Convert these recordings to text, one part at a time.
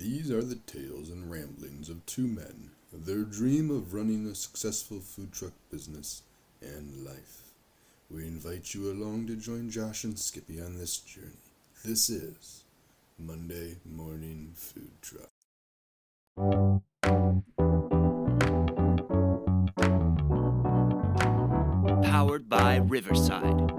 These are the tales and ramblings of two men, their dream of running a successful food truck business and life. We invite you along to join Josh and Skippy on this journey. This is Monday Morning Food Truck. Powered by Riverside.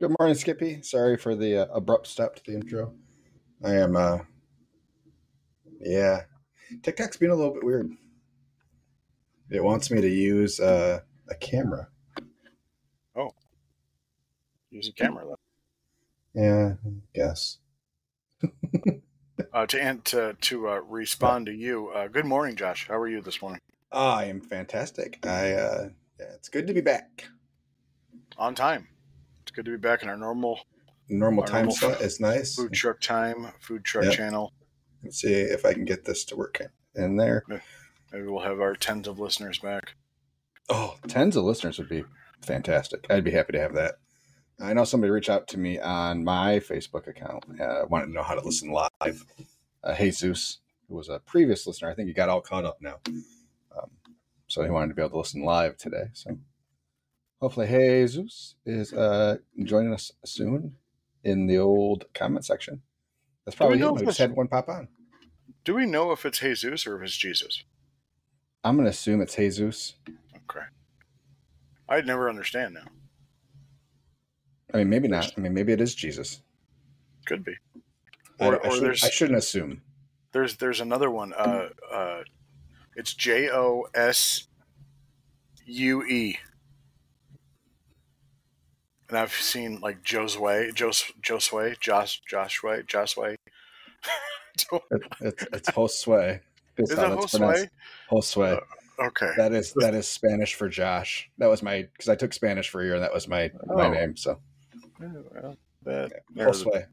Good morning, Skippy. Sorry for the abrupt stop to the intro. I am, TikTok's being a little bit weird. It wants me to use a camera. Oh. Use a camera, then. Yeah, I guess. To respond to you, good morning, Josh. How are you this morning? I am fantastic. It's good to be back. On time. It's good to be back in our normal Time slot is nice. Food truck channel. Let's see if I can get this to work in there. Maybe we'll have our tens of listeners back. Oh, tens of listeners would be fantastic. I'd be happy to have that. I know somebody reached out to me on my Facebook account. Wanted to know how to listen live. Jesus, who was a previous listener, I think he got all caught up now. So he wanted to be able to listen live today. So hopefully Jesus is joining us soon in the old comment section. That's probably it. I just had one pop on. Do we know if it's Jesus or if it's Jesus? I'm going to assume it's Jesus. Okay. I'd never understand now. I mean, maybe not. I mean, maybe it is Jesus. Could be. I shouldn't assume. There's another one. It's Josue. And I've seen like Joshua. It's Josue. Is it Josue? Josue. Okay. That is Spanish for Josh. That was because I took Spanish for a year, and that was my name. So. Josue.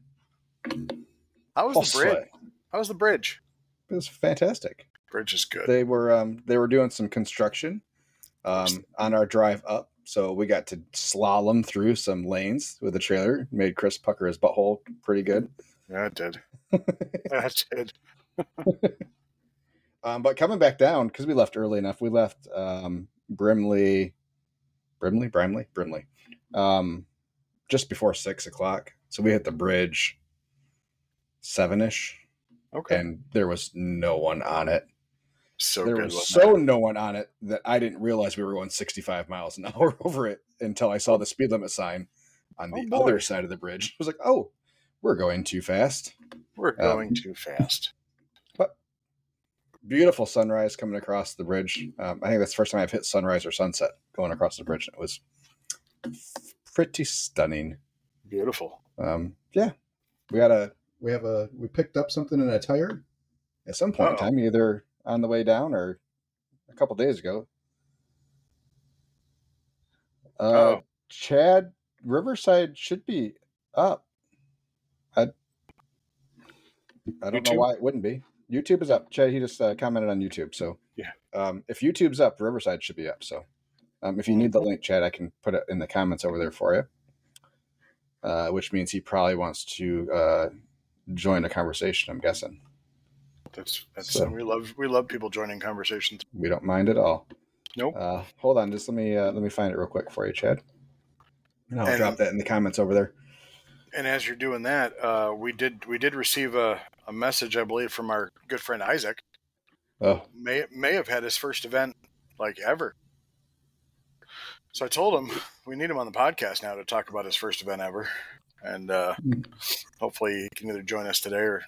How was the bridge? How was the bridge? It was fantastic. Bridge is good. They were doing some construction on our drive up, so we got to slalom through some lanes with the trailer. Made Chris pucker his butthole pretty good. Yeah, it did. That did. But coming back down, because we left early enough, we left Brimley, just before 6 o'clock. So we hit the bridge 7-ish. Okay. And there was no one on it. No one on it that I didn't realize we were going 65 miles an hour over it until I saw the speed limit sign on the other side of the bridge. I was like, oh, we're going too fast. But beautiful sunrise coming across the bridge. I think that's the first time I've hit sunrise or sunset going across the bridge. It was pretty stunning. Beautiful. Yeah. We picked up something in a tire at some point in time, either on the way down or a couple days ago. Chad, Riverside should be up. I don't know why it wouldn't be. YouTube is up. Chad, he just commented on YouTube. So yeah. If YouTube's up, Riverside should be up. So if you need the link, Chad, I can put it in the comments over there for you. Which means he probably wants to join a conversation, I'm guessing. We love people joining conversations. We don't mind at all. Nope. Hold on, just let me find it real quick for you, Chad. And I'll drop that in the comments over there. And as you're doing that, we did receive a message, I believe, from our good friend Isaac. Oh. May have had his first event like ever. So I told him we need him on the podcast now to talk about his first event ever. And hopefully he can either join us today or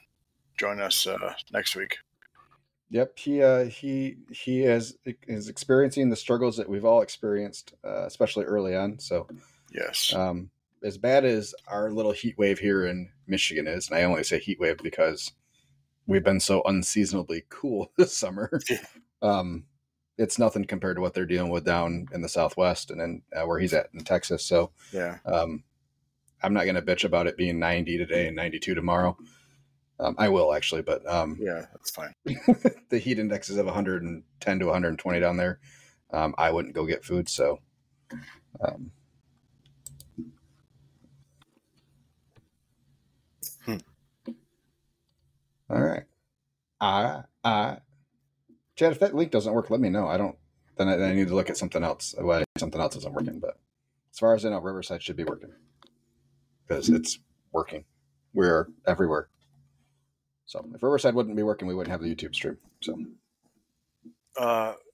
join us next week. Yep, he is experiencing the struggles that we've all experienced, especially early on. So yes, as bad as our little heat wave here in Michigan is, and I only say heat wave because we've been so unseasonably cool this summer. It's nothing compared to what they're dealing with down in the Southwest and then where he's at in Texas. So yeah, I'm not going to bitch about it being 90 today and 92 tomorrow. I will actually, but Yeah, that's fine. the heat index is of 110 to 120 down there. I wouldn't go get food, so. All right. Chad, if that link doesn't work, let me know. I don't. Then I need to look at something else. Why something else isn't working? But as far as I know, Riverside should be working because it's working. We're everywhere. So if Riverside wouldn't be working, we wouldn't have the YouTube stream. So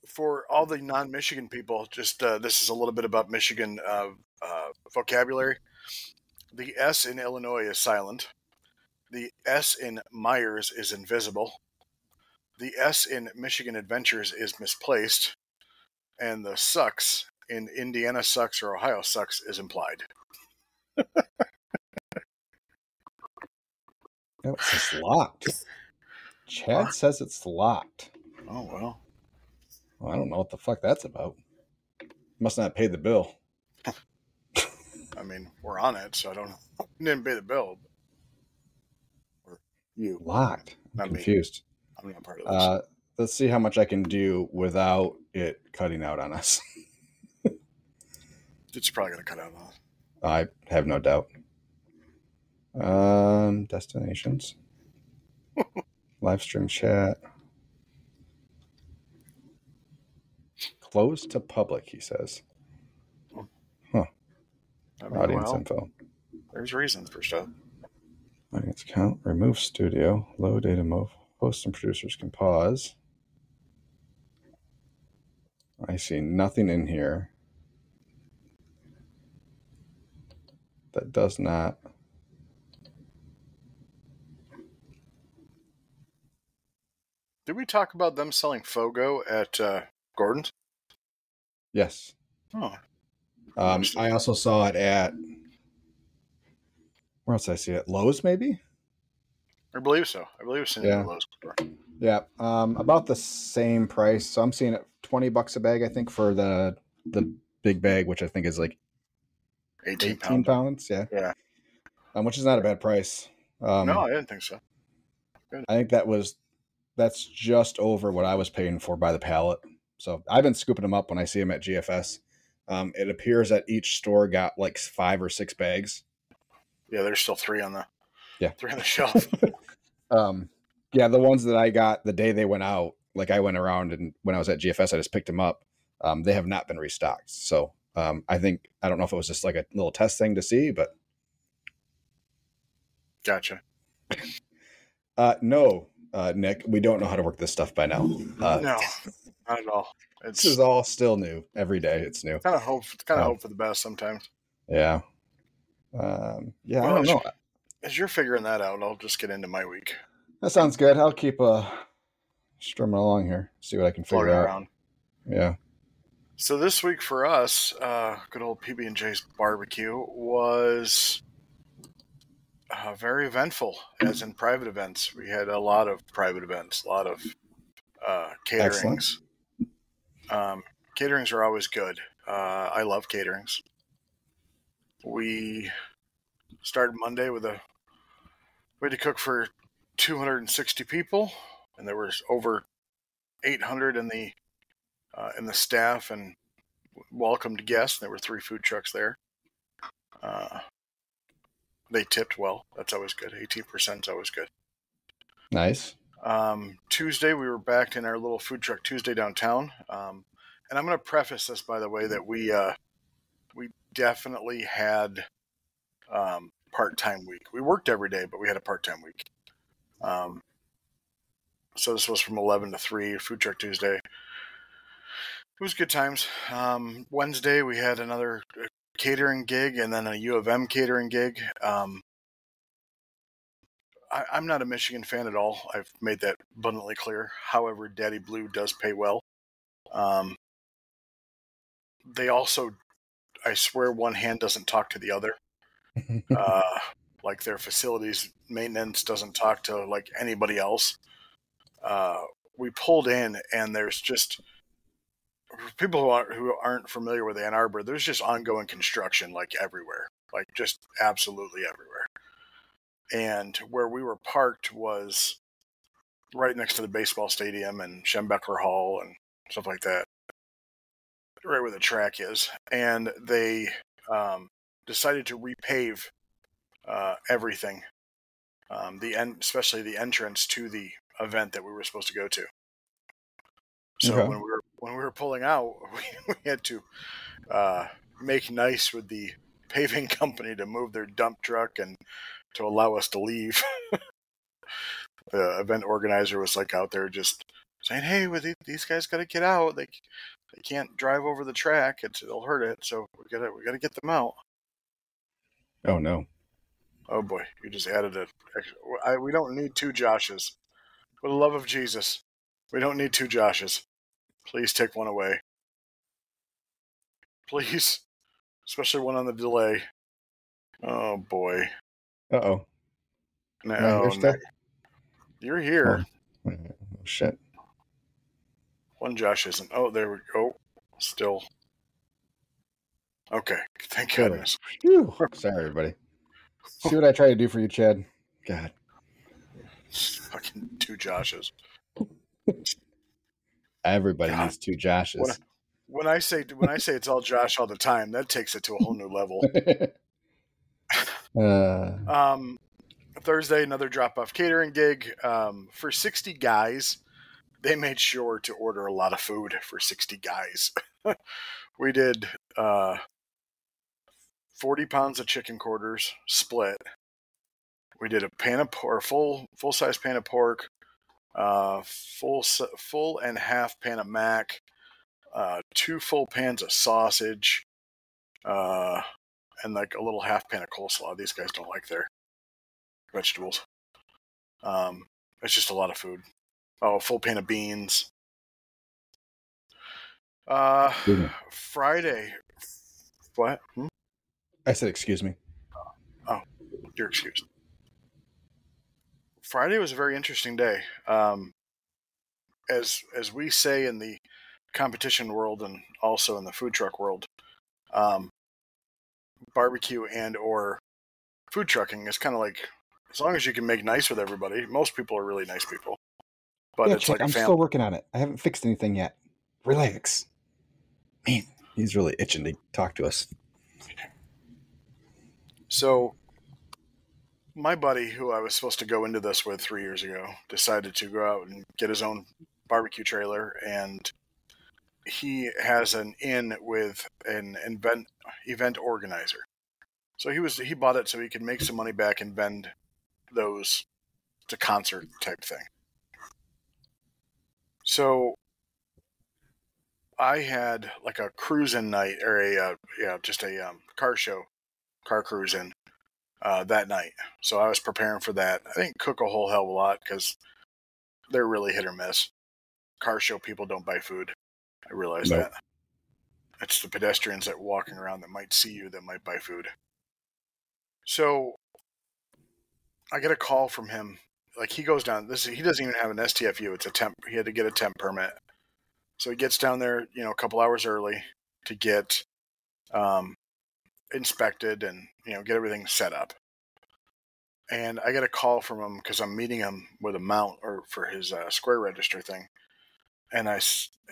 For all the non-Michigan people, just this is a little bit about Michigan vocabulary. The S in Illinois is silent. The S in Myers is invisible. The S in Michigan Adventures is misplaced. And the sucks in Indiana sucks or Ohio sucks is implied. no, it says locked. Chad says it's locked. Oh, well. Well, I don't know what the fuck that's about. Must not pay the bill. I mean, we're on it, so I don't know. Didn't pay the bill. Or you. Locked. I'm Not confused. Me. I'm not part of this. Let's see how much I can do without it cutting out on us. It's probably going to cut out on us. I have no doubt. Destinations. Live stream chat. Closed to public, he says. Huh. I mean, Audience well, info. there's reasons for stuff. Audience count. Remove studio. Low data mode. Hosts and producers can pause. I see nothing in here that does not. Did we talk about them selling Fogo at Gordon's? Yes. Oh. I also saw it at. Where else did I see it? Lowe's, maybe? I believe so. I believe it's in Yeah. the Lowe's store. Yeah. About the same price. So I'm seeing it $20 a bag, I think, for the big bag, which I think is like 18 pounds. Yeah. Yeah. Which is not a bad price. No, I didn't think so. I think that's just over what I was paying for by the pallet. So I've been scooping them up when I see them at GFS. It appears that each store got like 5 or 6 bags. Yeah, there's still 3 on the shelf. Yeah, the ones that I got the day they went out, like I went around and when I was at GFS, I just picked them up. They have not been restocked. So I don't know if it was just like a little test thing to see, but. Gotcha. No, Nick, we don't know how to work this stuff by now. No, not at all. This is all still new. Every day it's new. Kind of hope for the best sometimes. Yeah. I don't know. As you're figuring that out, I'll just get into my week. That sounds good. I'll keep strumming along here. See what I can figure out. Around. Yeah. So this week for us, good old PB&J's barbecue was very eventful, as in private events. We had a lot of private events, a lot of caterings. Caterings are always good. I love caterings. We started Monday we had to cook for 260 people, and there was over 800 in the staff and welcomed guests. There were 3 food trucks there. They tipped well. That's always good. 18% is always good. Nice. Tuesday, we were back in our little food truck Tuesday downtown. And I'm going to preface this, by the way, that we definitely had part-time week. We worked every day, but we had a part-time week. So this was from 11 to 3, food truck Tuesday. It was good times. Wednesday, we had another catering gig and then a U of M catering gig. I'm not a Michigan fan at all. I've made that abundantly clear. However, Daddy Blue does pay well. They also, I swear, one hand doesn't talk to the other. Like their facilities maintenance doesn't talk to like anybody else. We pulled in and there's just, for people who aren't familiar with Ann Arbor, there's just ongoing construction like everywhere. like just absolutely everywhere. And where we were parked was right next to the baseball stadium and Schembeckler Hall and stuff like that, right where the track is. And they decided to repave everything, especially the entrance to the event that we were supposed to go to. So Okay. when we were pulling out, we had to make nice with the paving company to move their dump truck and to allow us to leave. The event organizer was like out there just saying, "Hey, these guys got to get out. They can't drive over the track. It'll hurt it. So we gotta get them out." Oh no. Oh boy, you just added we don't need two Joshes. For the love of Jesus, we don't need two Joshes. Please take one away. Please, especially one on the delay. Oh boy. Uh-oh. No, Am I here still? you're here. Oh shit. One Josh isn't. Oh, there we go. Still. Okay. Thank There we goodness. Whew. Sorry, everybody. See what I try to do for you, Chad? God. Fucking two Joshes. Everybody God. needs two Joshes. When I say it's all Josh all the time, that takes it to a whole new level. Thursday, another drop-off catering gig. For 60 guys, they made sure to order a lot of food for 60 guys. We did 40 pounds of chicken quarters split. We did a pan of pork, full-size pan of pork, full and half pan of mac, 2 full pans of sausage, and like a little half pan of coleslaw. These guys don't like their vegetables. It's just a lot of food. Oh, a full pan of beans. Friday. What? I said, excuse me. Oh, you're excused. Friday was a very interesting day. As we say in the competition world and also in the food truck world, barbecue and or food trucking is kind of like, as long as you can make nice with everybody. Most people are really nice people, but Yeah, it's Chad, like a I'm family. still working on it. I haven't fixed anything yet. Relax. Man, he's really itching to talk to us. So my buddy, who I was supposed to go into this with 3 years ago, decided to go out and get his own barbecue trailer, and he has an in with an event organizer. So he bought it so he could make some money back and vend those to concert type thing. So I had like a cruise-in night, or just a car cruise-in that night. So I was preparing for that. I didn't cook a whole hell of a lot because they're really hit or miss. Car show people don't buy food. I realize that. It's the pedestrians that are walking around that might see you that might buy food. So I get a call from him. Like, he goes down. He doesn't even have an STFU. It's a temp. He had to get a temp permit. So he gets down there, a couple hours early to get inspected and get everything set up. And I get a call from him because I'm meeting him with a mount or for his square register thing. And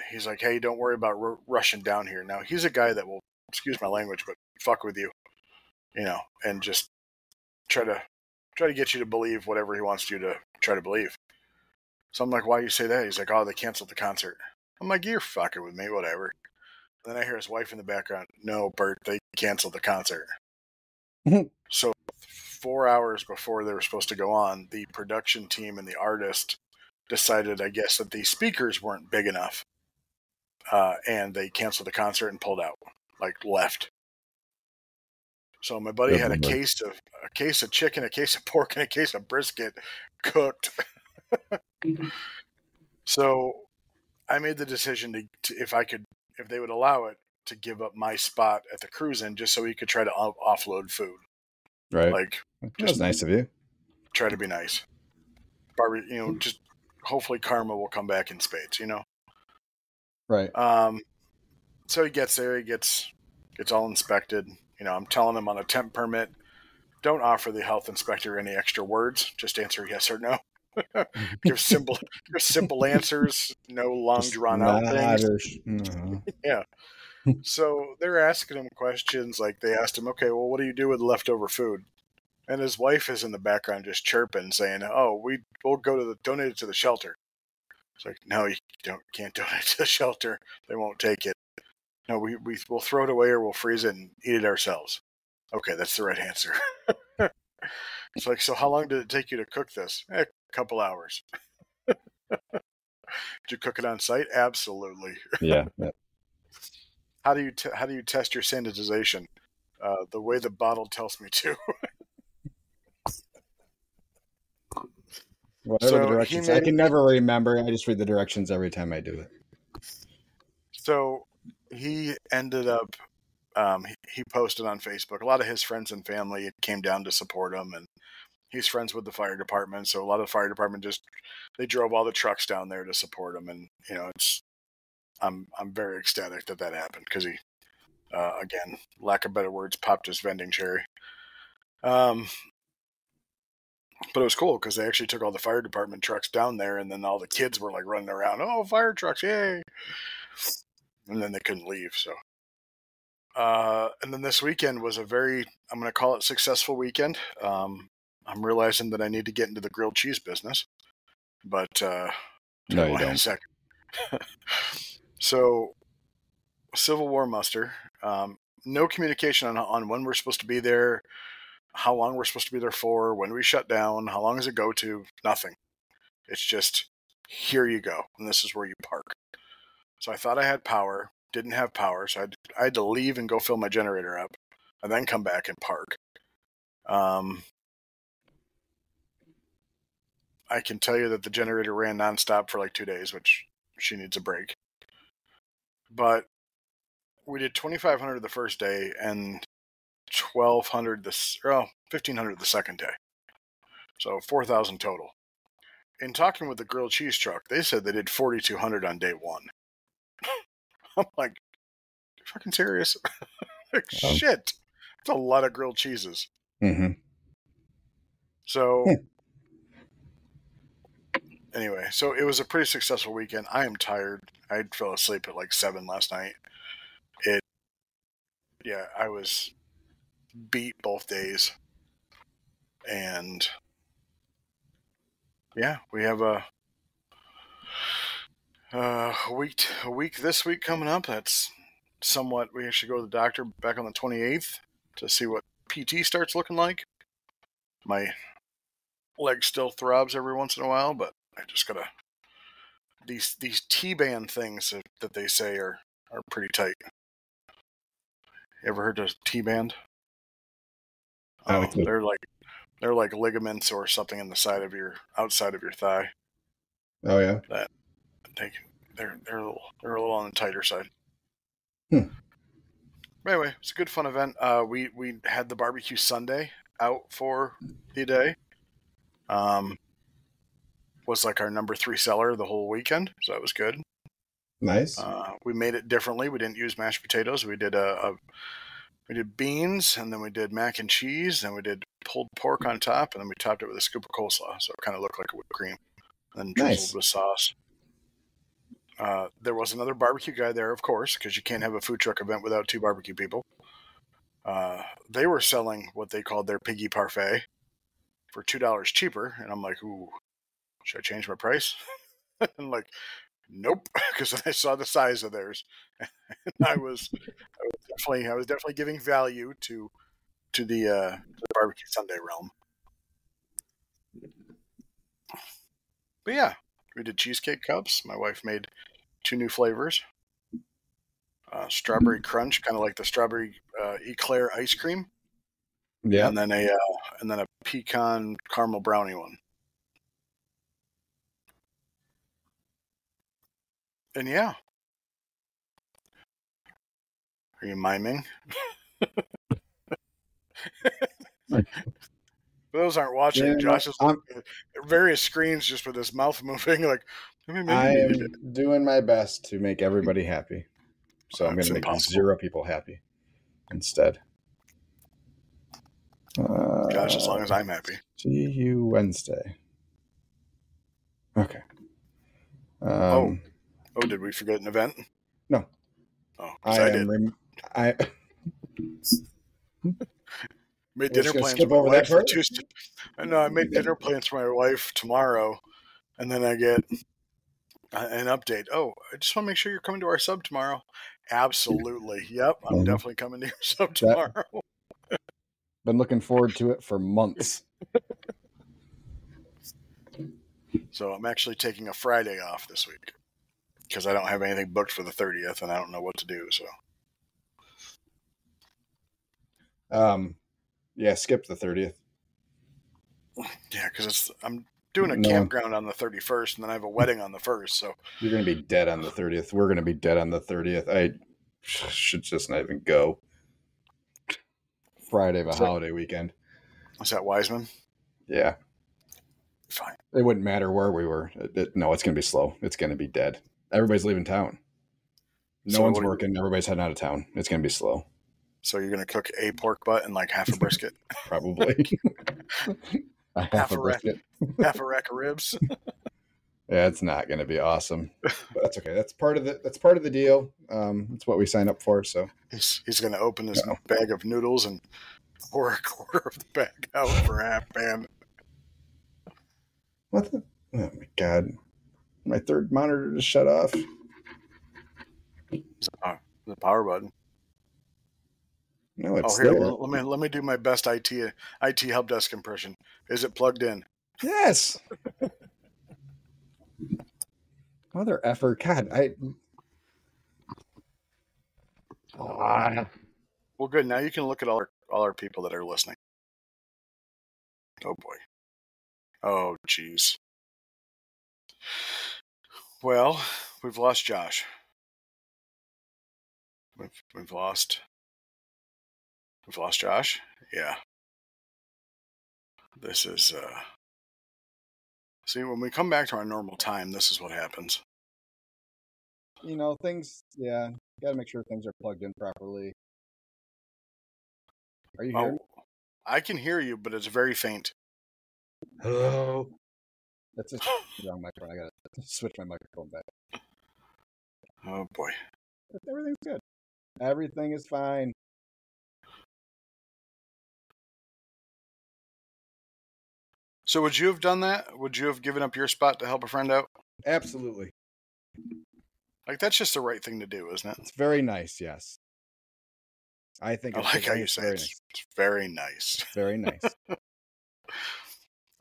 he's like, "Hey, don't worry about rushing down here." Now, he's a guy that will, excuse my language, but fuck with you, and just try to get you to believe whatever he wants you to try to believe. So I'm like, "Why do you say that?" He's like, "Oh, they canceled the concert." I'm like, "You're fucking with me, whatever." And then I hear his wife in the background, "No, Bert, they canceled the concert." So 4 hours before they were supposed to go on, the production team and the artist decided, I guess, that the speakers weren't big enough, and they canceled the concert and pulled out, like left. So my buddy had a case of chicken, a case of pork, and a case of brisket cooked. So I made the decision to if they would allow it, to give up my spot at the cruise-in just so he could try to offload food. Right. Like, just nice of you. Try to be nice. Just hopefully karma will come back in spades, Right. So he gets there, he gets all inspected, I'm telling them on a temp permit, don't offer the health inspector any extra words. Just answer yes or no. give simple answers, no long Just drawn out nod things. or Yeah. So they're asking him questions like they asked him, okay, well, what do you do with leftover food? And his wife is in the background just chirping, saying, "Oh, we'll donate it to the shelter." It's like, no, you can't donate it to the shelter. They won't take it. No, we'll throw it away or we'll freeze it and eat it ourselves. Okay, that's the right answer. It's like, so how long did it take you to cook this? A couple hours. Did you cook it on site? Absolutely. Yeah. How do you test your sanitization? The way the bottle tells me to. Whatever the directions. I can never remember. I just read the directions every time I do it. So he ended up, he posted on Facebook. A lot of his friends and family came down to support him, and he's friends with the fire department. So a lot of the fire department they drove all the trucks down there to support him, and I'm very ecstatic that happened because he, again, lack of better words, popped his vending cherry. But it was cool because they actually took all the fire department trucks down there, and then all the kids were like running around. Oh, fire trucks, yay! And then they couldn't leave. So, and then this weekend was I'm going to call it successful weekend. I'm realizing that I need to get into the grilled cheese business, but no, you don't. In a second. So, Civil War muster. No communication on when we're supposed to be there, how long we're supposed to be there for, when we shut down, how long does it go to, nothing. It's just, here you go, and this is where you park. So I thought I had power, didn't have power, so I had to leave and go fill my generator up, and then come back and park. I can tell you that the generator ran nonstop for like 2 days, which she needs a break. But we did 2,500 the first day and 1,200 1,500 the second day. So 4,000 total. In talking with the grilled cheese truck, they said they did 4,200 on day one. I'm like, you fucking serious? Like, shit. It's a lot of grilled cheeses. Mm-hmm. So, anyway, so it was a pretty successful weekend. I am tired. I fell asleep at like 7 last night. I was beat both days. And, yeah, we have a week this week coming up. That's somewhat, we should go to the doctor back on the 28th to see what PT starts looking like. My leg still throbs every once in a while, but I just gotta, these T-band things that they say are pretty tight. You ever heard of T-band? They're like ligaments or something in the outside of your thigh. Oh yeah. That they're a little on the tighter side. Anyway, it's a good fun event. We had the barbecue Sunday out for the day. Was like our number 3 seller the whole weekend, so that was good. Nice. We made it differently. We didn't use mashed potatoes. We did we did beans, and then we did mac and cheese, and we did pulled pork on top, and then we topped it with a scoop of coleslaw, so it kind of looked like a whipped cream, and then drizzled with sauce. There was another barbecue guy there, of course, because you can't have a food truck event without 2 barbecue people. They were selling what they called their piggy parfait for $2 cheaper, and I'm like, ooh, should I change my price? And like, nope, because I saw the size of theirs. I was definitely giving value to the barbecue Sunday realm. But yeah, we did cheesecake cups. My wife made 2 new flavors. Strawberry crunch, kind of like the strawberry eclair ice cream. Yeah. And then a pecan caramel brownie one. And yeah. Are you miming? Those aren't watching. Yeah, Josh is looking at various screens just with his mouth moving. Like, I am doing my best to make everybody happy. So I'm going to make 0 people happy instead. Gosh, as long as I'm happy. See you Wednesday. Okay. Oh, did we forget an event? No. Oh, because I did. Made dinner plans with my wife for Tuesday. No, I made dinner plans for my wife tomorrow, and then I get an update. Oh, I just want to make sure you're coming to our sub tomorrow. Absolutely. Yep, I'm definitely coming to your sub tomorrow. Been looking forward to it for months. So I'm actually taking a Friday off this week because I don't have anything booked for the 30th, and I don't know what to do. So. Yeah, skip the 30th. Yeah, because I'm doing a campground on the 31st, and then I have a wedding on the 1st. So you're going to be dead on the 30th. We're going to be dead on the 30th. I should just not even go. Friday of a holiday weekend. Was that Wiseman? Yeah. Fine. It wouldn't matter where we were. No, it's going to be slow. It's going to be dead. Everybody's leaving town. No one's working. Everybody's heading out of town. It's going to be slow. So you're going to cook a pork butt and like half a brisket? Probably. half a brisket. Half a rack of ribs. Yeah, it's not going to be awesome, but that's okay. That's part of the deal. It's what we signed up for. So he's going to open this bag of noodles and pour a quarter of the bag out for half pan. What the? Oh my god! My third monitor just shut off. The power button. No, it's there. Let me do my best IT help desk impression. Is it plugged in? Yes. Mother effer. God, Well, good. Now you can look at all our people that are listening. Oh boy. Oh jeez. Well, we've lost Josh. We've lost Josh. Yeah. This is see, when we come back to our normal time, this is what happens. You know, things, yeah, you gotta make sure things are plugged in properly. Are you hearing me? I can hear you, but it's very faint. Hello? That's just the wrong microphone. I gotta switch my microphone back. Oh boy. Everything's good. Everything is fine. So would you have done that? Would you have given up your spot to help a friend out? Absolutely. Like, that's just the right thing to do, isn't it? It's very nice, yes. I think I like how you say it. It's very nice. It's very nice.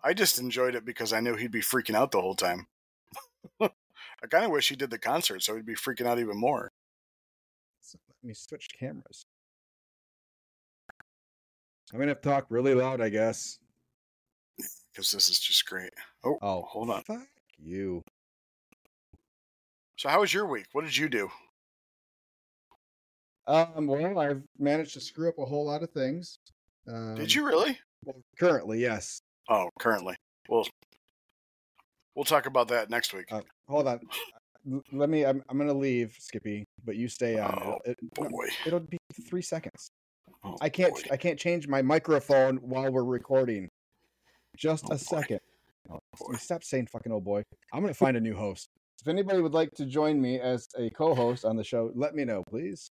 I just enjoyed it because I knew he'd be freaking out the whole time. I kind of wish he did the concert so he'd be freaking out even more. So let me switch cameras. I'm going to have to talk really loud, I guess. Because this is just great. Oh, hold on. Fuck you. So how was your week? What did you do? Well, I've managed to screw up a whole lot of things. Did you really? Well, currently, yes. Oh, currently. Well, we'll talk about that next week. Hold on. Let me. I'm going to leave, Skippy, but you stay on. Oh boy! No, it'll be 3 seconds. Oh, I can't change my microphone while we're recording. Just a second. Stop saying fucking oh boy. I'm going to find a new host. If anybody would like to join me as a co-host on the show, let me know, please.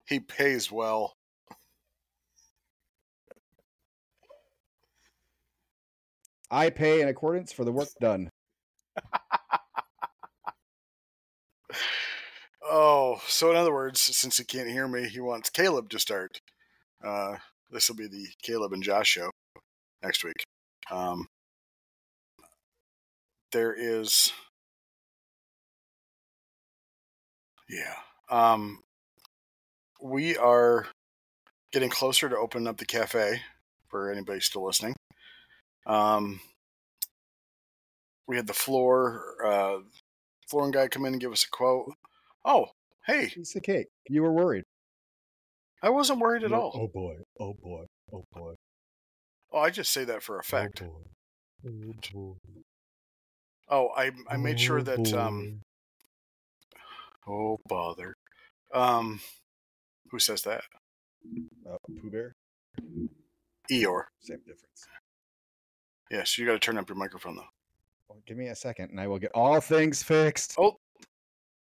He pays well. I pay in accordance for the work done. Oh, so in other words, since he can't hear me, he wants Caleb to start. This will be the Caleb and Josh show next week. There is... Yeah. We are getting closer to opening up the cafe for anybody still listening. We had the flooring guy come in and give us a quote. Oh, hey. Piece of cake. You were worried. I wasn't worried at all. Oh boy. Oh boy. Oh boy. Oh, I just say that for effect. Oh boy. Oh boy. Oh, I made sure that oh bother. Who says that? Pooh Bear. Eeyore. Same difference. Yeah, so you got to turn up your microphone, though. Well, give me a second, and I will get all things fixed. Oh,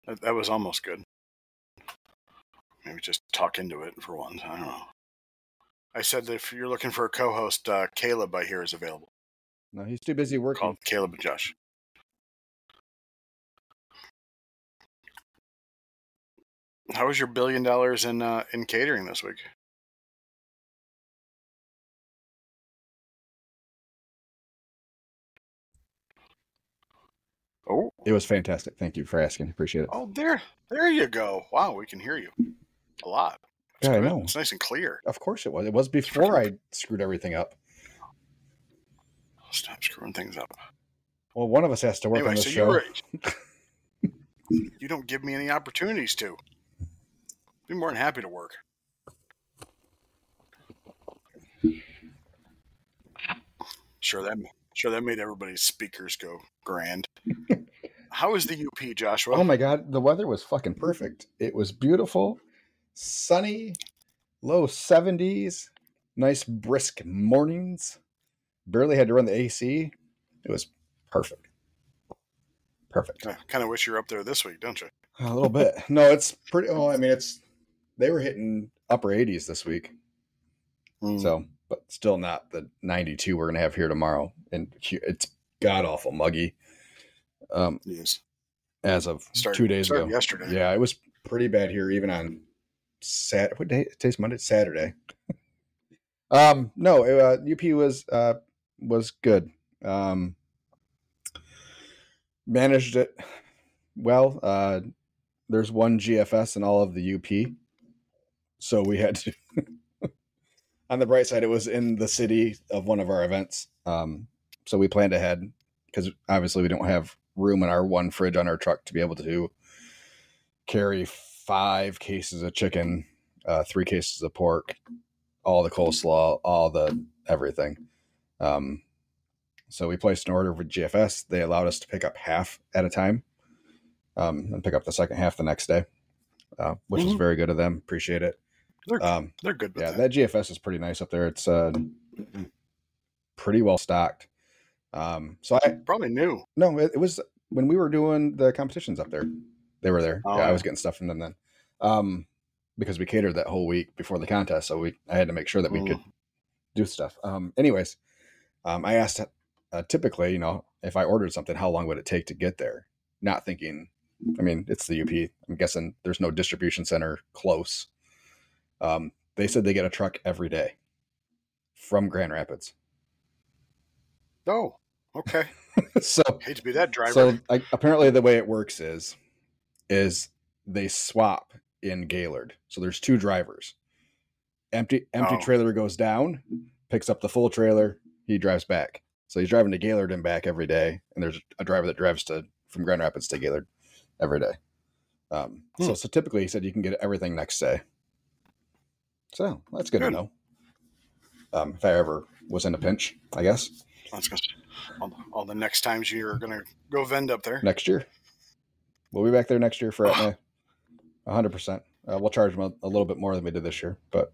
that was almost good. Maybe just talk into it for once. I don't know. I said that if you're looking for a co-host, Caleb, I hear, is available. No, he's too busy working. Called Caleb and Josh. How was your $1 billion in catering this week? Oh, It was fantastic. Thank you for asking. Appreciate it. oh, there you go. Wow, we can hear you a lot. It's Yeah, I good. know. It's nice and clear. Of course it was. It was before I screwed everything up. Stop screwing things up. Well, one of us has to work on the show. You don't give me any opportunities to. Be more than happy to work. Sure that made everybody's speakers go grand. How is the UP, Joshua? Oh my God, the weather was fucking perfect. It was beautiful, sunny, low 70s, nice brisk mornings. Barely had to run the AC. It was perfect. Perfect. I kind of wish you were up there this week, don't you? A little bit. No, it's pretty. Well, I mean, they were hitting upper 80s this week. So, but still not the 92 we're going to have here tomorrow. And it's god awful muggy. Yes. As of 2 days ago. Yesterday. Yeah, it was pretty bad here, even on Saturday. What day? Today's Monday. Saturday. No, UP was good. Managed it well. There's one GFS in all of the UP, so we had to. On the bright side, it was in the city of one of our events, so we planned ahead because obviously we don't have room in our one fridge on our truck to be able to carry 5 cases of chicken, 3 cases of pork, all the coleslaw, all the everything. So we placed an order with GFS. They allowed us to pick up half at a time, and pick up the second half the next day, which was very good of them. Appreciate it. They're good. Yeah, that GFS is pretty nice up there. It's pretty well stocked. So I probably knew. No, it was when we were doing the competitions up there. They were there. Oh, yeah, I was getting stuff from them then, because we catered that whole week before the contest. So I had to make sure that we could do stuff. Anyways, I asked typically, if I ordered something, how long would it take to get there? Not thinking, I mean, it's the UP. I'm guessing there's no distribution center close. They said they get a truck every day from Grand Rapids. Oh, okay. So hate to be that driver. So apparently the way it works is they swap in Gaylord. So there's 2 drivers. Empty trailer goes down, picks up the full trailer. He drives back. So he's driving to Gaylord and back every day. And there's a driver that drives from Grand Rapids to Gaylord every day. So typically he said you can get everything next day. So that's good to know. If I ever was in a pinch, I guess. That's good. All the next times you're going to go vend up there. Next year. We'll be back there next year for 100%. We'll charge them a little bit more than we did this year, but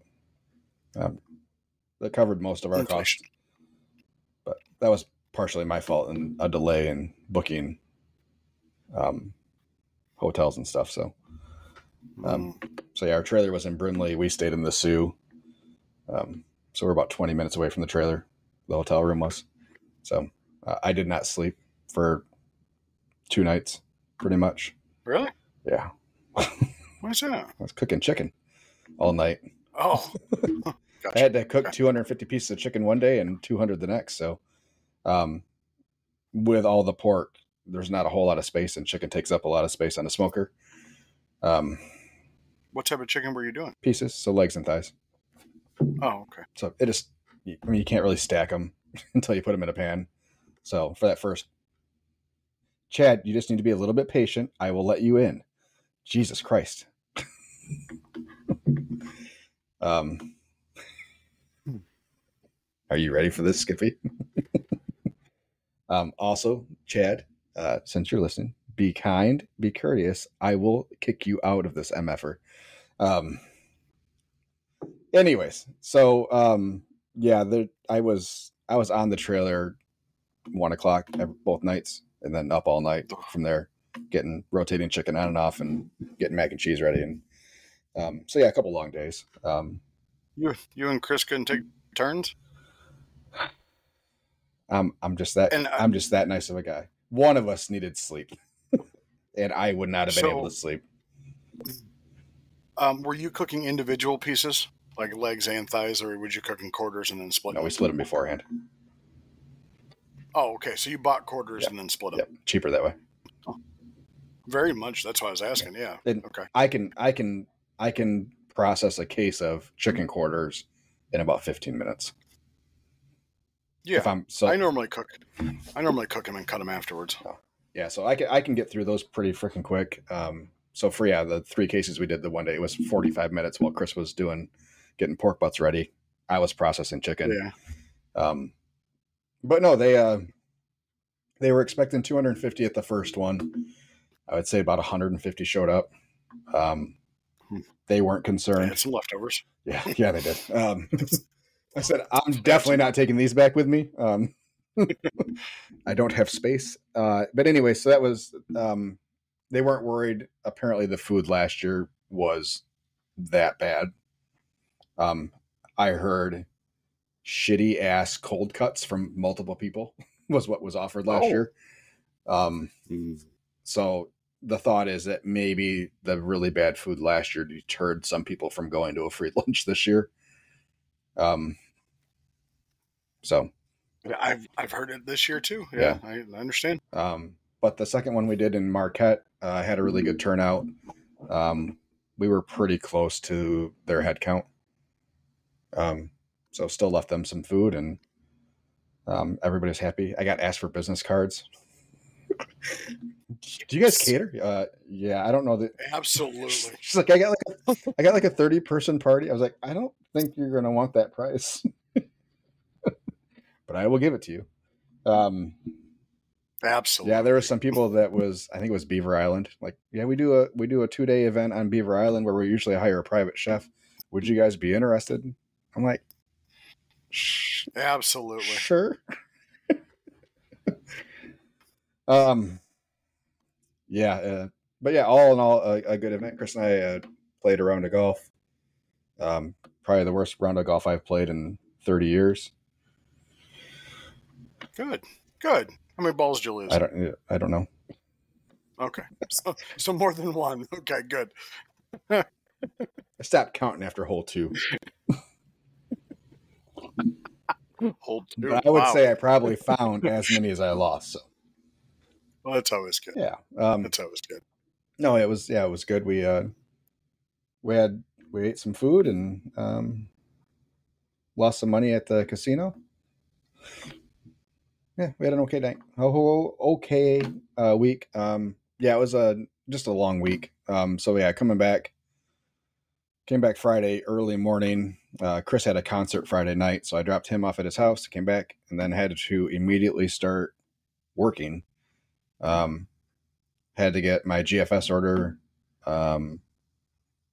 that covered most of our costs. But that was partially my fault and a delay in booking hotels and stuff. So yeah, our trailer was in Brimley. We stayed in the Sioux. So we're about 20 minutes away from the trailer. The hotel room was. So I did not sleep for 2 nights, pretty much. Really? Yeah. What's that? I was cooking chicken all night. Oh, gotcha. I had to cook 250 pieces of chicken one day and 200 the next. So, with all the pork, there's not a whole lot of space, and chicken takes up a lot of space on the smoker. What type of chicken were you doing? Pieces, so legs and thighs. Oh, okay. So you can't really stack them until you put them in a pan. So for that first, Chad, you just need to be a little bit patient. I will let you in. Jesus Christ. Are you ready for this, Skippy? Also, Chad, since you're listening, be kind, be courteous. I will kick you out of this MFer. Anyways, so yeah, I was on the trailer 1:00 both nights, and then up all night from there, getting rotating chicken on and off, and getting mac and cheese ready, and so yeah, a couple long days. You and Chris couldn't take turns. I'm just that And I'm just that nice of a guy. One of us needed sleep, and I would not have been able to sleep. Were you cooking individual pieces, like legs and thighs, or would you cook in quarters and then split No, them? we split them beforehand. Oh, okay. So you bought quarters and then split them. Yep, cheaper that way. Very much. That's why I was asking. Yeah. And Okay. I can process a case of chicken quarters in about 15 minutes. Yeah. If I normally cook them and cut them afterwards. Yeah, so I can get through those pretty freaking quick. So for the 3 cases we did the one day, it was 45 minutes while Chris was getting pork butts ready. I was processing chicken. Yeah. But no, they were expecting 250 at the first one. I would say about 150 showed up. They weren't concerned. They had some leftovers. Yeah, they did. I said, I'm definitely not taking these back with me. I don't have space. But anyway, so that was, they weren't worried. Apparently the food last year was that bad. I heard shitty ass cold cuts from multiple people was what was offered last year. So the thought is that maybe the really bad food last year deterred some people from going to a free lunch this year. So I've heard it this year too. Yeah. I understand. But the second one we did in Marquette had a really good turnout. We were pretty close to their head count. So still left them some food, and everybody's happy. I got asked for business cards. Do you guys cater? Yeah, I don't know that. Absolutely. She's like, I got like a 30-person party. I was like, I don't think you're gonna want that price, but I will give it to you. Absolutely. Yeah, there were some people that I think it was Beaver Island. Like, yeah, we do a 2-day event on Beaver Island where we usually hire a private chef. Would you guys be interested? I'm like, absolutely. Sure. Yeah, but yeah, all in all, a good event. Chris and I played a round of golf. Probably the worst round of golf I've played in 30 years. Good. How many balls did you lose? I don't know. Okay, so more than one. Okay, good. I stopped counting after hole 2. Hole 2. But I would say I probably found as many as I lost. So. Well, that's always good. Yeah, that's always good. No, it was good. We ate some food and lost some money at the casino. Yeah, we had an okay night. Okay week. Yeah, it was just a long week. So yeah, came back Friday early morning. Chris had a concert Friday night, so I dropped him off at his house, came back, and then had to immediately start working. Had to get my GFS order, and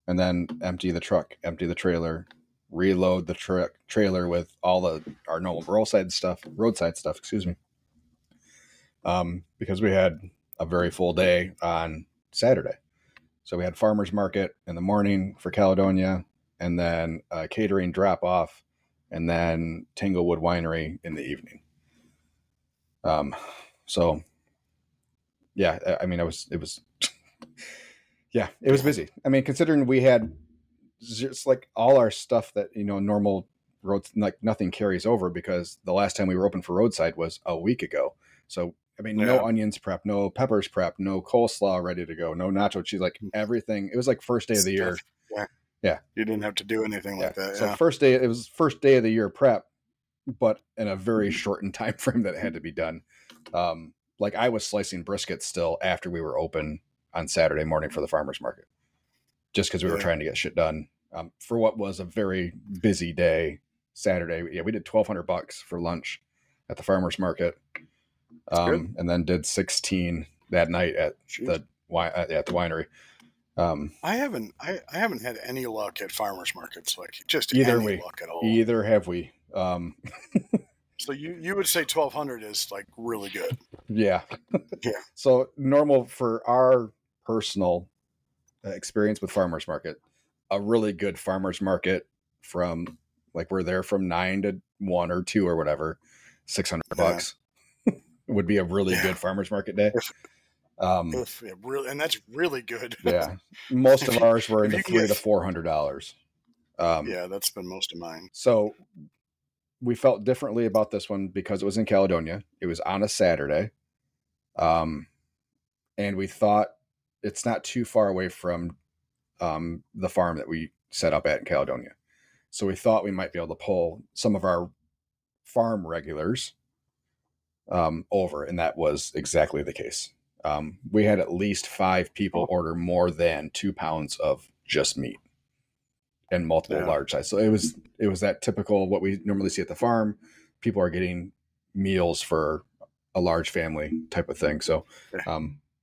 then empty the trailer, reload the trailer with all our normal roadside stuff, excuse me. Because we had a very full day on Saturday. So we had farmers market in the morning for Caledonia, and then a catering drop off, and then Tanglewood Winery in the evening. So yeah, I mean, it was yeah, it was busy. I mean, considering we had just like all our stuff that, normal roads, like nothing carries over, because the last time we were open for roadside was a week ago. So, I mean, no onions prep, no peppers prep, no coleslaw ready to go, no nacho cheese, like everything. It was like first day of the year. Yeah. You didn't have to do anything like that. So it was first day of the year prep, but in a very shortened time frame that it had to be done. Like I was slicing briskets still after we were open on Saturday morning for the farmer's market, just because we were trying to get shit done. For what was a very busy day Saturday. Yeah, we did $1,200 for lunch at the farmer's market. And then did 16 that night at the winery. I haven't had any luck at farmers markets, like just either any way, luck at all. Either have we. So you would say 1,200 is like really good. Yeah. Yeah. So normal for our personal experience with farmers market, a really good farmers market from like we're there from 9 to 1 or 2 or whatever, $600 would be a really good farmers market day. Really, and that's really good. Yeah. Most of ours were in the $300 to $400. Yeah, that's been most of mine. So we felt differently about this one because it was in Caledonia. It was on a Saturday. And we thought it's not too far away from the farm that we set up at in Caledonia. So we thought we might be able to pull some of our farm regulars over, and that was exactly the case. We had at least 5 people order more than 2 pounds of just meat and multiple large size. So it was that typical what we normally see at the farm. People are getting meals for a large family type of thing. So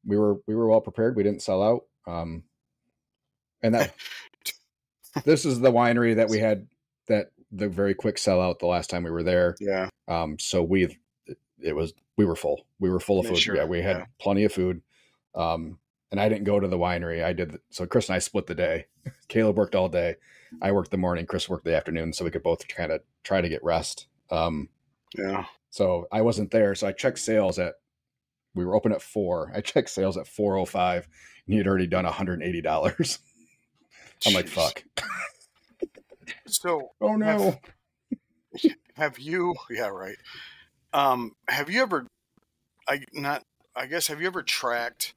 we were well prepared. We didn't sell out. And that this is the winery that we had that the very quick sellout the last time we were there. Yeah. So we were full. We were full of food. Sure. Yeah, we had plenty of food. And I didn't go to the winery. So Chris and I split the day. Caleb worked all day. I worked the morning. Chris worked the afternoon, so we could both kind of try to get rest. So I wasn't there. So I checked sales we were open at 4. I checked sales at 4:05, and he had already done $180. I'm like, fuck. So, oh no. Have you? Yeah, right. Have you ever? Have you ever tracked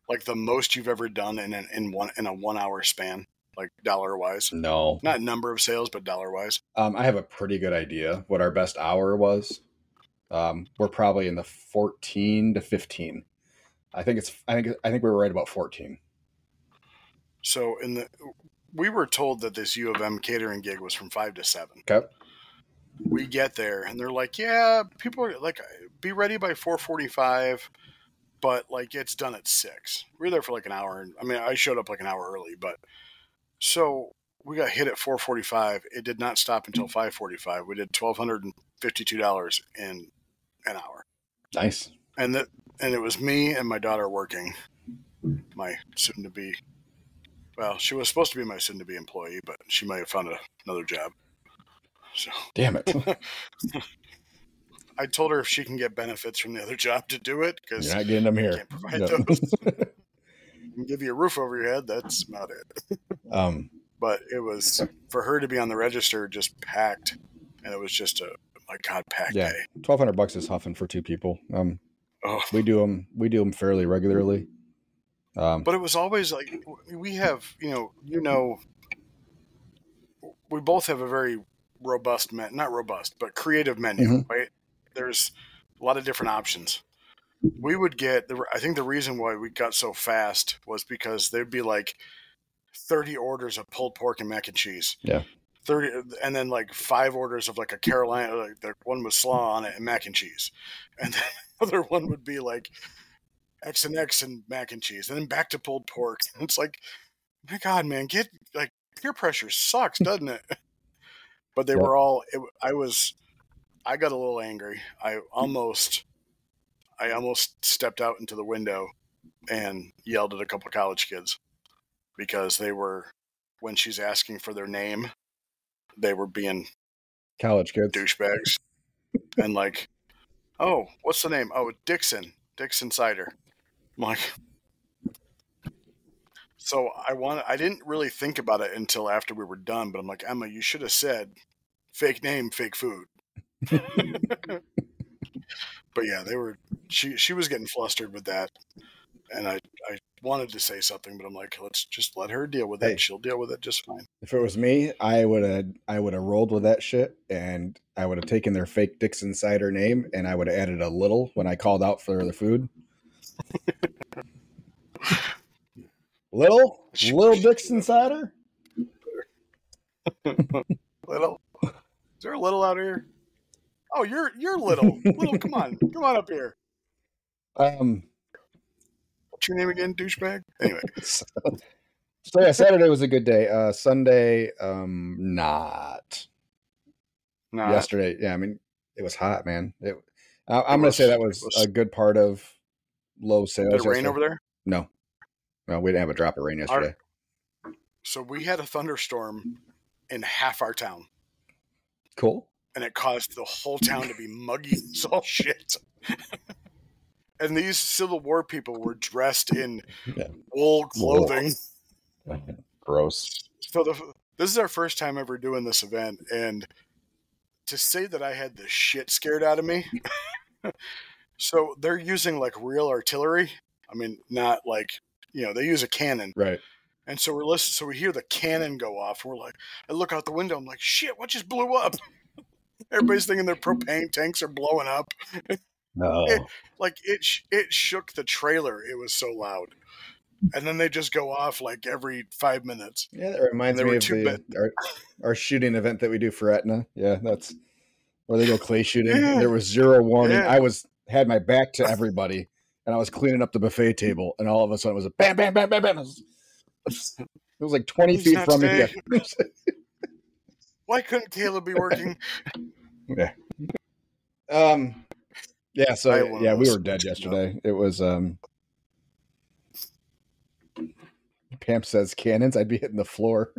like the most you've ever done in a 1 hour span, like dollar wise? No, not number of sales, but dollar wise. I have a pretty good idea what our best hour was. We're probably in the 14 to 15. I think we were right about 14. So we were told that this U of M catering gig was from 5 to 7. Okay. We get there and they're like, yeah, people are like, be ready by 4:45, but like it's done at 6. We were there for like an hour. I mean, I showed up like an hour early, but so we got hit at 4:45. It did not stop until 5:45. We did $1,252 in an hour. Nice. And it was me and my daughter working. My soon-to-be, well, she was supposed to be my soon-to-be employee, but she might have found another job. So damn it. I told her if she can get benefits from the other job to do it, because you're not getting them here. I can't provide those. I can give you a roof over your head. That's about it. But it was for her to be on the register just packed, and it was just packed day. $1,200 is huffing for 2 people. We do them fairly regularly. But it was always like we have, we both have a very robust not robust, but creative menu, right? There's a lot of different options. We would get I think the reason why we got so fast was because there'd be like 30 orders of pulled pork and mac and cheese. Yeah. 30, and then like 5 orders of like a Carolina, like the one with slaw on it and mac and cheese. And then the other one would be like X and X and mac and cheese, and then back to pulled pork. And it's like, my God, man, peer pressure sucks, doesn't it? But they were all. I got a little angry. I almost stepped out into the window and yelled at a couple of college kids because they were, when she's asking for their name, they were being college kids douchebags and like, oh, what's the name? Oh, Dixon Cider. I'm like, so I didn't really think about it until after we were done, but I'm like, Emma, you should have said fake name, fake food. But yeah, she was getting flustered with that. And I wanted to say something, but I'm like, let's just let her deal with it. She'll deal with it just fine. If it was me, I would have rolled with that shit, and I would have taken their fake Dixon cider name, and I would have added a little when I called out for the food. little Dixon cider. Little. Is there a little out here? Oh, you're little. Little, come on up here. What's your name again, douchebag? Anyway. So yeah, Saturday was a good day. Sunday, not. yesterday. Yeah, I mean, it was hot, man. I'm going to say that was a good part of low sales. Did it rain over there? No, we didn't have a drop of rain yesterday. So we had a thunderstorm in half our town. Cool. And it caused the whole town to be muggy as all shit. And these Civil War people were dressed in wool clothing. Gross. So this is our first time ever doing this event, and to say that I had the shit scared out of me. So they're using like real artillery. I mean, not like, they use a cannon. Right. And so we're listening. So we hear the cannon go off. And we're like, I look out the window. I'm like, shit, what just blew up? Everybody's thinking their propane tanks are blowing up. No. It shook the trailer. It was so loud. And then they just go off like every 5 minutes. Yeah, that reminds me of our shooting event that we do for Etna. Yeah, that's where they go clay shooting. Yeah. There was zero warning. Yeah. I had my back to everybody, and I was cleaning up the buffet table, and all of a sudden it was a bam, bam, bam, bam, bam. It was like 20 feet from me. Why couldn't Caleb be working? Yeah. Yeah, so we were dead yesterday. It was Pam says cannons, I'd be hitting the floor.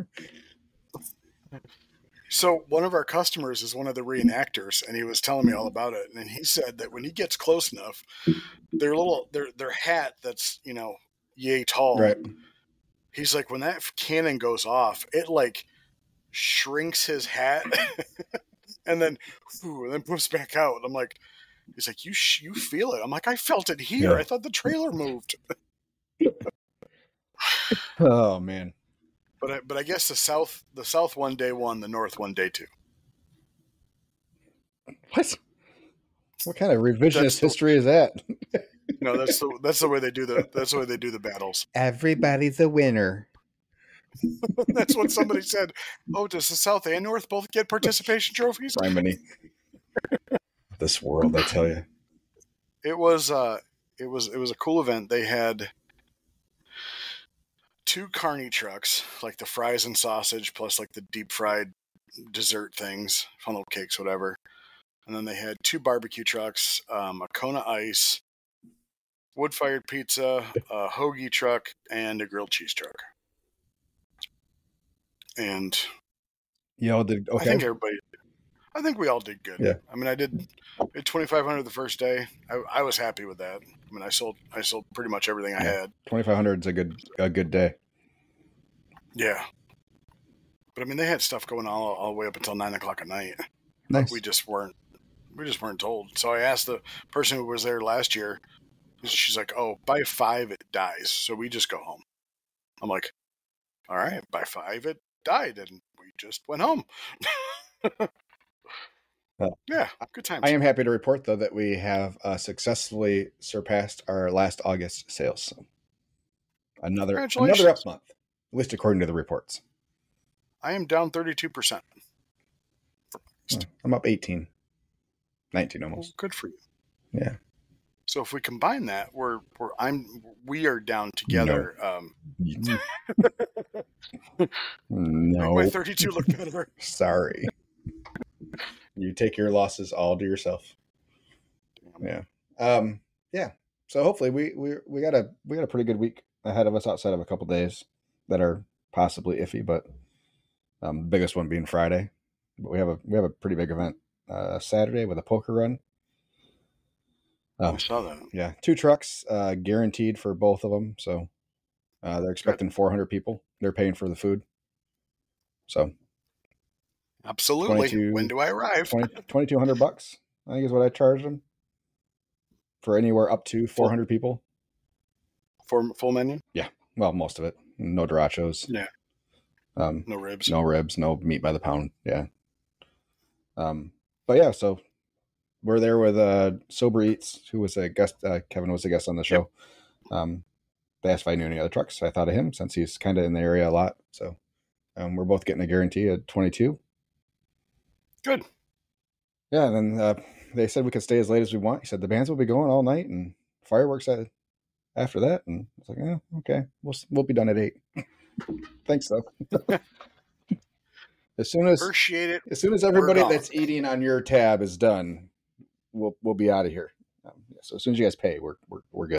So one of our customers is one of the reenactors, and he was telling me all about it. And he said that when he gets close enough, their hat that's, yay tall. Right. He's like, when that cannon goes off, it like shrinks his hat and then poofs back out. I'm like, he's like, you feel it? I'm like, I felt it here. Yeah. I thought the trailer moved. Oh man. But I guess the south one day one, the north one day two. What kind of revisionist history is that? No, that's the way they do the battles. Everybody's a winner. That's what somebody said. Oh, does the south and north both get participation trophies? Criminy. This world, I tell you. It was a cool event. They had 2 carny trucks, like the fries and sausage, plus like the deep fried dessert things, funnel cakes, whatever. And then they had 2 barbecue trucks, a Kona Ice, wood-fired pizza, a hoagie truck, and a grilled cheese truck. And y'all did okay. I think we all did good. Yeah. I mean, I did 2,500 the first day. I was happy with that. I mean, I sold pretty much everything I had. 2,500 is a good day. Yeah. But I mean, they had stuff going all the way up until 9 o'clock at night. Nice. We just weren't told. So I asked the person who was there last year. She's like, "Oh, by 5 it dies, so we just go home." I'm like, "All right, by 5 it died, and we just went home." Yeah, good times. I am happy to report, though, that we have successfully surpassed our last August sales. So another up month, at least according to the reports. I am down 32%. I'm up 18, 19 almost. Well, good for you. Yeah. So if we combine that, we are down together. No. My 32 look better. Sorry. You take your losses all to yourself. Yeah. Yeah. So hopefully we got a pretty good week ahead of us outside of a couple days that are possibly iffy, but the biggest one being Friday. But we have a pretty big event Saturday with a poker run. I saw that. Yeah, 2 trucks guaranteed for both of them. So they're expecting 400 people. They're paying for the food. So absolutely. When do I arrive? $2,200, I think is what I charged them for anywhere up to 400 people. For full menu? Yeah. Well, most of it. No derachos. Yeah. No ribs. No ribs. No meat by the pound. Yeah. But yeah, so we're there with Sober Eats, who was a guest. Kevin was a guest on the show. Yep. They asked if I knew any other trucks. So I thought of him since he's kind of in the area a lot. So we're both getting a guarantee at 22. Good. Yeah, and then they said we could stay as late as we want. He said the bands will be going all night and fireworks after that. And I was like, okay, we'll be done at 8. Thanks, though. As soon as Appreciate it. everybody gone. that's eating on your tab is done, we'll be out of here. So as soon as you guys pay, we're